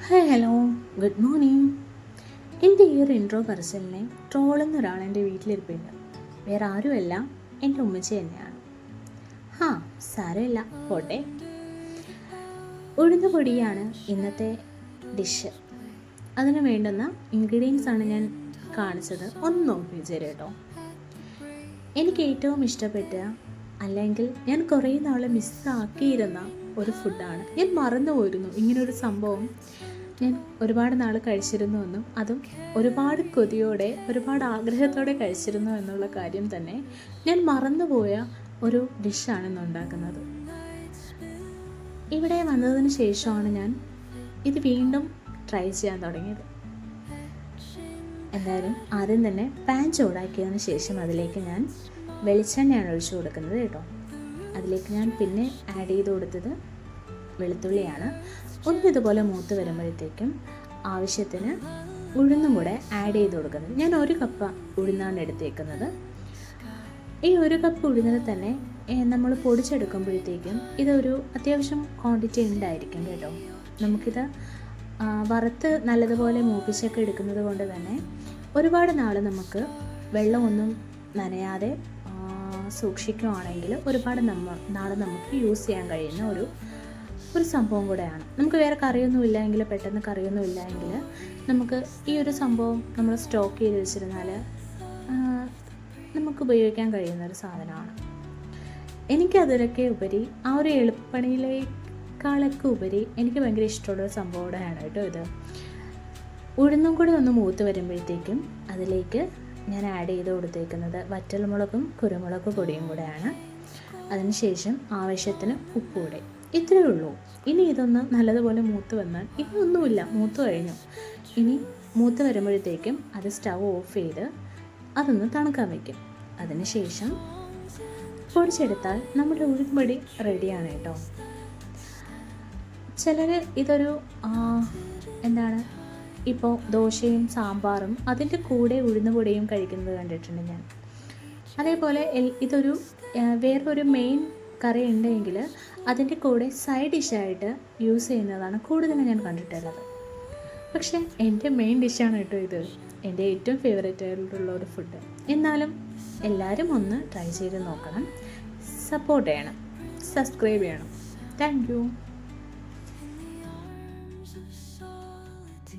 Hi hello good morning. എൻ്റെ ഈ ഒരു ഇൻട്രോ പറച്ചിലിനെ ട്രോളുന്ന ഒരാൾ എൻ്റെ വീട്ടിലിരിപ്പില്ല. വേറെ ആരുമല്ല, എൻ്റെ ഉമ്മച്ചി തന്നെയാണ്. സാരമില്ല, പോട്ടെ. ഉഴുന്ന പൊടിയാണ് ഇന്നത്തെ ഡിഷ്. അതിന് വേണ്ടുന്ന ഇൻഗ്രീഡിയൻസ് ആണ് ഞാൻ കാണിച്ചത്. ഒന്ന് നോക്കി കേട്ടോ. എനിക്ക് ഏറ്റവും ഇഷ്ടപ്പെട്ട, അല്ലെങ്കിൽ ഞാൻ കുറേ നാൾ മിസ്സാക്കിയിരുന്ന ഒരു ഫുഡാണ്. ഞാൻ മറന്നു പോയിരുന്നു ഇങ്ങനൊരു സംഭവം ഞാൻ ഒരുപാട് നാൾ കഴിച്ചിരുന്നുവെന്നും അതും ഒരുപാട് കൊതിയോടെ ഒരുപാട് ആഗ്രഹത്തോടെ കഴിച്ചിരുന്നു എന്നുള്ള കാര്യം തന്നെ ഞാൻ മറന്നുപോയ ഒരു ഡിഷാണ് ഇന്ന് ഉണ്ടാക്കുന്നത്. ഇവിടെ വന്നതിന് ശേഷമാണ് ഞാൻ ഇത് വീണ്ടും ട്രൈ ചെയ്യാൻ തുടങ്ങിയത്. എന്തായാലും ആദ്യം തന്നെ പാൻ ചൂടാക്കിയതിന് ശേഷം അതിലേക്ക് ഞാൻ വെളിച്ചെണ്ണയാണ് ഒഴിച്ചു കൊടുക്കുന്നത് കേട്ടോ. അതിലേക്ക് ഞാൻ പിന്നെ ആഡ് ചെയ്ത് കൊടുത്തത് വെളുത്തുള്ളിയാണ്. ഒന്നും ഇതുപോലെ മൂത്ത് വരുമ്പോഴത്തേക്കും ആവശ്യത്തിന് ഉഴുന്നും കൂടെ ആഡ് ചെയ്ത് കൊടുക്കുന്നത്. ഞാൻ 1 കപ്പ് ഉഴുന്നാണ് എടുത്തേക്കുന്നത്. ഈ 1 കപ്പ് ഉഴുന്നിൽ തന്നെ നമ്മൾ പൊടിച്ചെടുക്കുമ്പോഴത്തേക്കും ഇതൊരു അത്യാവശ്യം ക്വാണ്ടിറ്റി ഉണ്ടായിരിക്കും കേട്ടോ. നമുക്കിത് വറുത്ത് നല്ലതുപോലെ മൂപ്പിച്ചൊക്കെ എടുക്കുന്നത് കൊണ്ട് തന്നെ ഒരുപാട് നാൾ നമുക്ക് വെള്ളമൊന്നും നനയാതെ സൂക്ഷിക്കുകയാണെങ്കിൽ ഒരുപാട് നാൾ നമുക്ക് യൂസ് ചെയ്യാൻ കഴിയുന്ന ഒരു സംഭവം കൂടെയാണ്. നമുക്ക് വേറെ കറിയൊന്നുമില്ല എങ്കിൽ, പെട്ടെന്ന് കറിയൊന്നുമില്ല എങ്കിൽ നമുക്ക് ഈ ഒരു സംഭവം നമ്മൾ സ്റ്റോക്ക് ചെയ്ത് വെച്ചിരുന്നാൽ നമുക്ക് ഉപയോഗിക്കാൻ കഴിയുന്നൊരു സാധനമാണ്. എനിക്കതിലൊക്കെ ഉപരി ആ ഒരു എളുപ്പണിയിലേക്കാളൊക്കെ ഉപരി എനിക്ക് ഭയങ്കര ഇഷ്ടമുള്ളൊരു സംഭവം കൂടെയാണ് കേട്ടോ ഇത്. ഉഴുന്നും കൂടി ഒന്ന് മൂത്ത് വരുമ്പോഴത്തേക്കും അതിലേക്ക് ഞാൻ ആഡ് ചെയ്ത് കൊടുത്തേക്കുന്നത് വറ്റൽമുളകും കുരുമുളക് പൊടിയും കൂടെയാണ്. അതിനുശേഷം ആവശ്യത്തിന് ഉപ്പ് കൂടെ. ഇത്രയേ ഉള്ളൂ. ഇനി ഇതൊന്ന് നല്ലതുപോലെ മൂത്ത് വന്നാൽ, ഇനിയൊന്നുമില്ല, മൂത്ത് കഴിഞ്ഞു. ഇനി മൂത്ത് വരുമ്പോഴത്തേക്കും അത് സ്റ്റൗ ഓഫ് ചെയ്ത് അതൊന്ന് തണുക്കാൻ വയ്ക്കും. അതിനുശേഷം പൊടിച്ചെടുത്താൽ നമ്മുടെ ഉഴുന്നുപൊടി റെഡിയാണ് കേട്ടോ. ചിലർ ഇതൊരു ഇപ്പോൾ ദോശയും സാമ്പാറും അതിൻ്റെ കൂടെ ഉഴുന്നുപൊടിയും കഴിക്കുന്നത് കണ്ടിട്ടുണ്ട് ഞാൻ. അതേപോലെ ഇതൊരു വേറൊരു മെയിൻ കറി ഉണ്ടെങ്കിൽ അതിൻ്റെ കൂടെ സൈഡ് ഡിഷായിട്ട് യൂസ് ചെയ്യുന്നതാണ് കൂടുതലും ഞാൻ കണ്ടിട്ടുള്ളത്. പക്ഷേ എൻ്റെ മെയിൻ ഡിഷാണ് കേട്ടോ ഇത്. എൻ്റെ ഏറ്റവും ഫേവറേറ്റ് ആയിട്ടുള്ള ഒരു ഫുഡ്. എന്നാലും എല്ലാവരും ഒന്ന് ട്രൈ ചെയ്ത് നോക്കണം, സപ്പോർട്ട് ചെയ്യണം, സബ്സ്ക്രൈബ് ചെയ്യണം. Thank you.